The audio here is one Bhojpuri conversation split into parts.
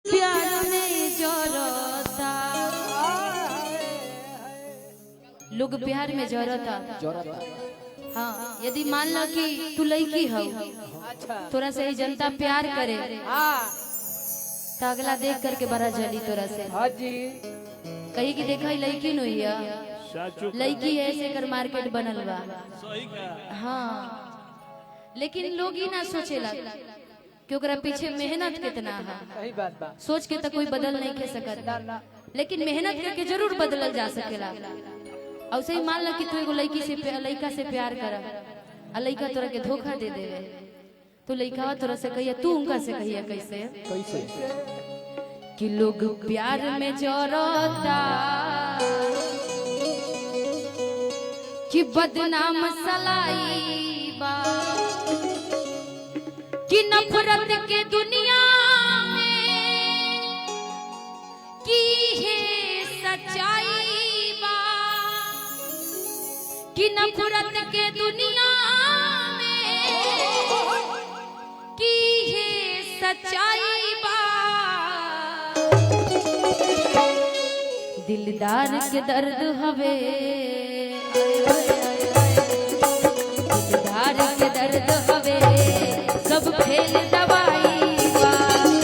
प्यार में जरता लोग प्यार में जरता। हाँ, यदि मान लो कि तू लड़की हो, तोरा से जनता प्यार करे तो अगला देख करके बड़ा जली तोरा से। कही कि देखा लड़की नहीं है, लड़की है ऐसे कर मार्केट बनल बा। हाँ, लेकिन लोग ही ना सोचेला कि ओकरा पीछे मेहनत कितना है। सोच के तो कोई बदल नहीं के सकता, लेकिन मेहनत करके जरूर बदलल जा सकेला। और सही मान लो कि तू एगो लड़की से लड़का से प्यार करा और लड़का तोरा के धोखा दे देवे, तो लड़का तोरा से कहिए, तू उनका से कहिए कैसे कि लोग प्यार में जरता कि बदनाम सलाई बा कि नफरत के दुनिया में की है सच्चाई बा कि नफरत के दुनिया में की है सच्चाई बा। दिलदार के दर्द हवे, दिलदार के दर्द हवे सब फेल दवाई बा।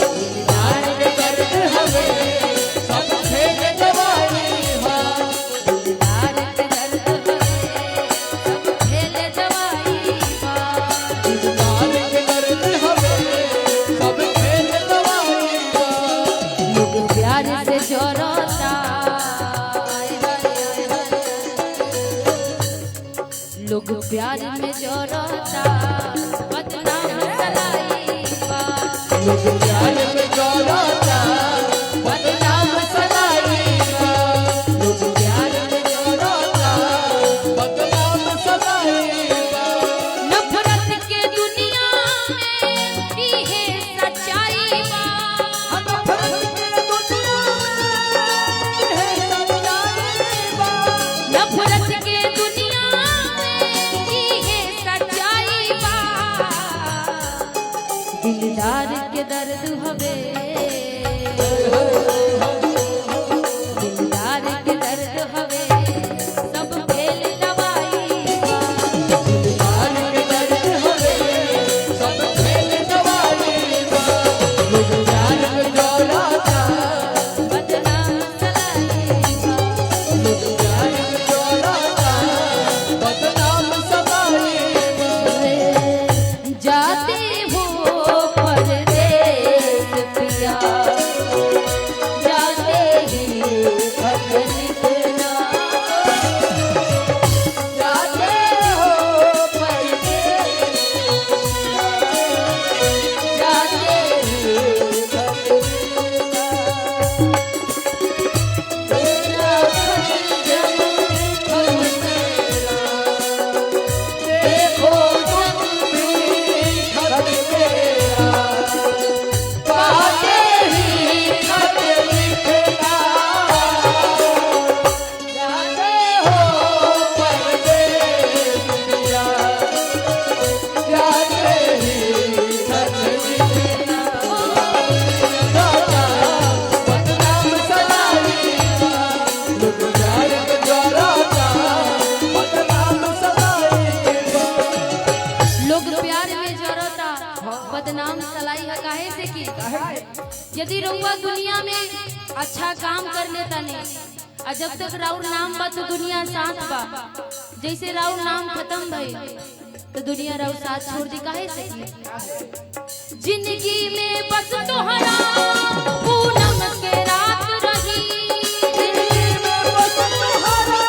दिलदार के दर्द हवे सब फेल दवाई बा। दिलदार के दर्द हवे सब फेल दवाई बा। दिलदार के दर्द हवे सब फेल दवाई बा। लोग प्यार से जरता, लोग प्यार में जरता बदनाम सलाई बा। लोग प्यार में जरता बदनाम सलाई बा। लोग प्यार में जरता बदनाम सलाई बा। नफरत के दुनिया में की है सच्चाई बा। नफरत के दुनिया में है सच्चाई बा। नफरत के दुनिया में की है सच्चाई बा। दिलदार के दर्द हवे, दिलदार के दर्द हवे सब फेल दवाई बा। दिलदार के दर्द हवे सब फेल दवाई बा। लोग प्यार में जरता बदनाम सलाई बा। लोग प्यार में जरता बदनाम सलाई बा। जाते हो परदेस पिया, जाते ही खत लिखना। जाते हो परदेस पिया, जाते ही खत लिखना। तेरा खत जब हमसेरा, देखो तुम भी खत तेरा पाते ही खत लिखना। जाते हो परदेस पिया जाते ही खत लिखना। जाता बदनाम सलाई बा। लोग प्यार में जरता बदनाम सलाई बा। लोग प्यार में जरता बदनाम सलाई है। काहे से कि यदि रउआ दुनिया में अच्छा काम कर लेता नहीं, और जब तक राउर नाम बा तो दुनिया साथ बा। जैसे राउर नाम खत्म भई तो दुनिया राउर साथ छोड़ दी। काहे से कि जिंदगी में बस तोहरा पूनम के रात रही। जिंदगी में बस तोहरा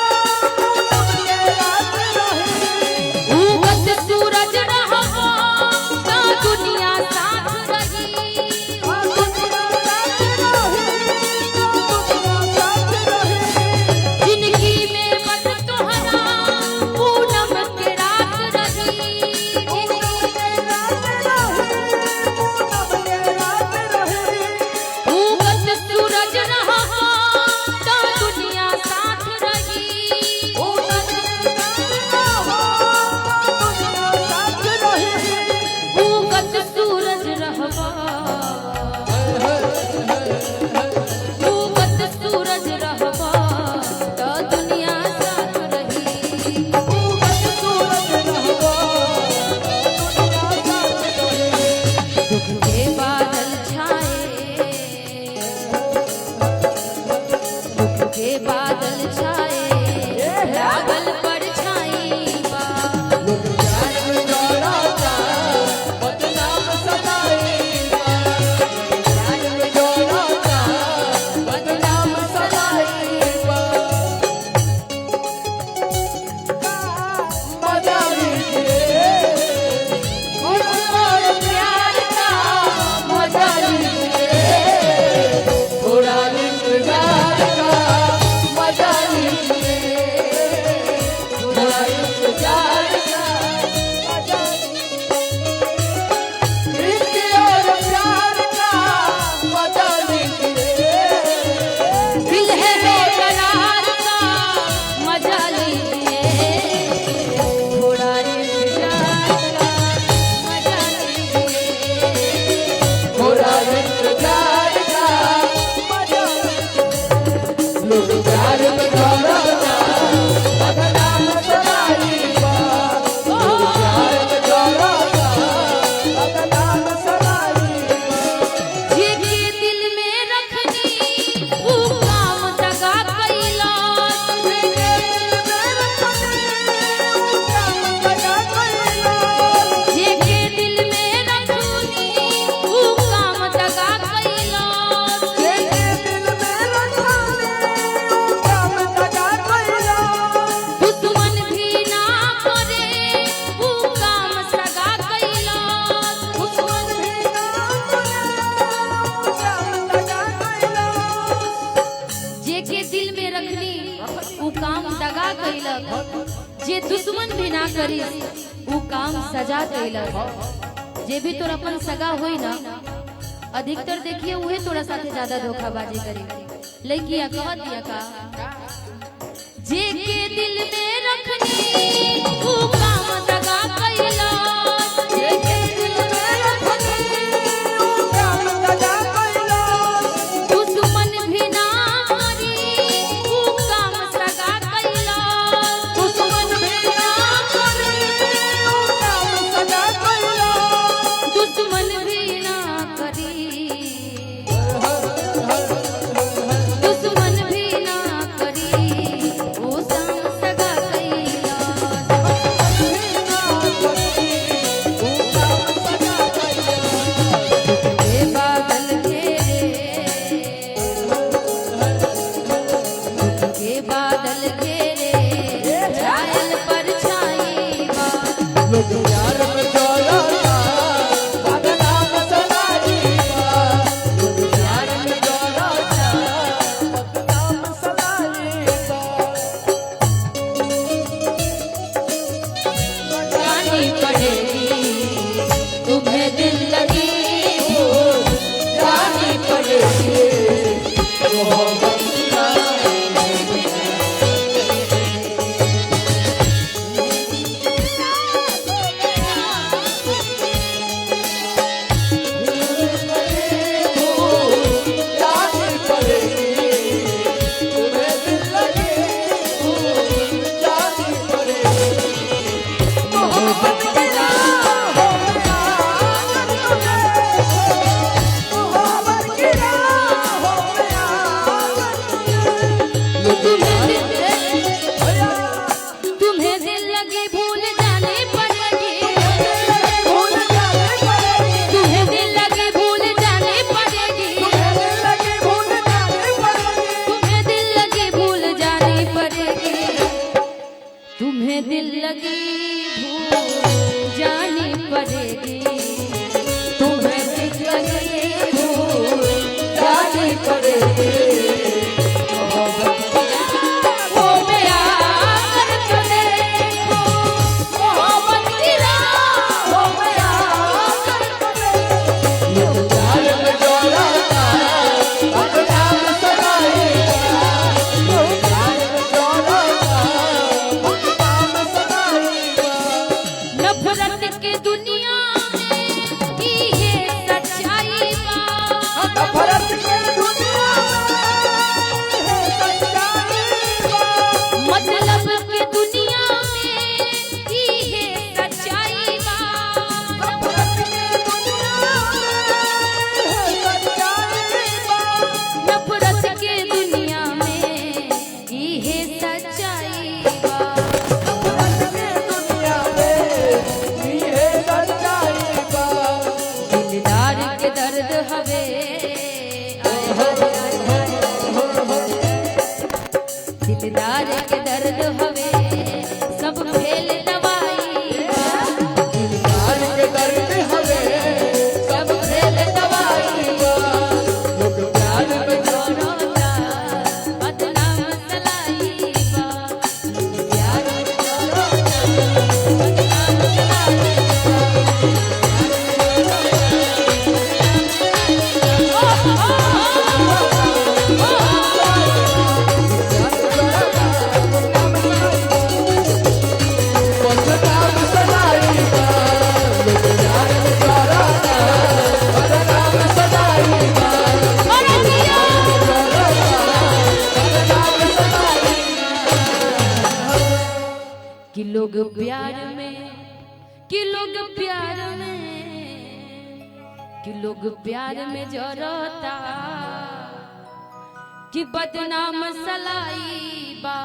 पूनम के रात रही। उगत सूरज रहा ना दुनिया साथ रही। जिंदगी में बस तोहरा पूनम के रात रही। दगा कैलक, जे दुश्मन भी ना करी वो काम सजा कैलक। जे भी तोर अपन सगा होई ना, अधिकतर देखिए उहे तोरा साथे ज्यादा धोखाबाजी करी। लइकिया कहत दिया का, जे के दिल में रखनी वो काम दगा कैला, जे के दिल में रखनी वो काम दगा कैला, दुश्मन भी ना करी वो काम सगा कैला, दुश्मन भी ना करी वो काम सगा कैला, दुश्मन भी ना करी, दुश्मन भी ना करी वो काम सगा कैला, ये बादल घेरे, ये बादल घेरे, छायल परछाई बा, लोग प्यार में जोड़ता बदनाम सदाई बा, लोग प्यार में जोड़ता बदनाम सदाई बा। जानी पड़ेगी तुम्हें दिल लगी भूल, जानी पड़ेगी मोहब्बत का। जानी पड़ेगी तुम्हें दिल लगी भूल, जानी पड़ेगी मोहब्बत की राहों में आकर तुझे, मोहब्बत की राहों में आकर तुम्हें दिल लगी भूल जानी पड़ेगी, भूल जाने पड़ेगी, तुम्हें दिल लगी भूल जानी पड़ेगी, भूल जाने पड़ेगी, तुम्हें दिल लगी भूल जानी पड़ेगी, तुम्हें दिल लगी भूल जानी पड़ेगी, तुम्हें दिल लगी भूल जानी पड़ेगी, राहों में आकर तो देखो, मोहब्बत की राहों में आकर तो देखो। लोग प्यार में जोड़ता बदनाम सदाई बा, लोग प्यार में जोड़ता बदनाम सदाई बा। नफरत के दुनिया में ये सच्चाई बा, नफरत के दुनिया में सच्चाई बा, मतलब के दुनिया में ये सच्चाई बा, नफरत के दुनिया में सच्चाई बा, नफरत के दुनिया में ये सच्चाई बा। नफरत के दुनिया में ये सच्चाई बा। दिलदार के दर्द हवे, दिलदार के दर्द हवे, सब फेल दवाई बा, दिलदार के दर्द हवे सब फेल दवाई बा, लोग प्यार में जोड़ता बदनाम सलाई बा, प्यार में जोड़ता बदनाम सलाई बदनाम सदाई बा, लोग प्यार में जोड़ता बदनाम सदाई बा, बदनाम सदाई कि लोग प्यार में, कि लोग प्यार में, कि लोग प्यार में जरता, कि बदनाम सलाई बा।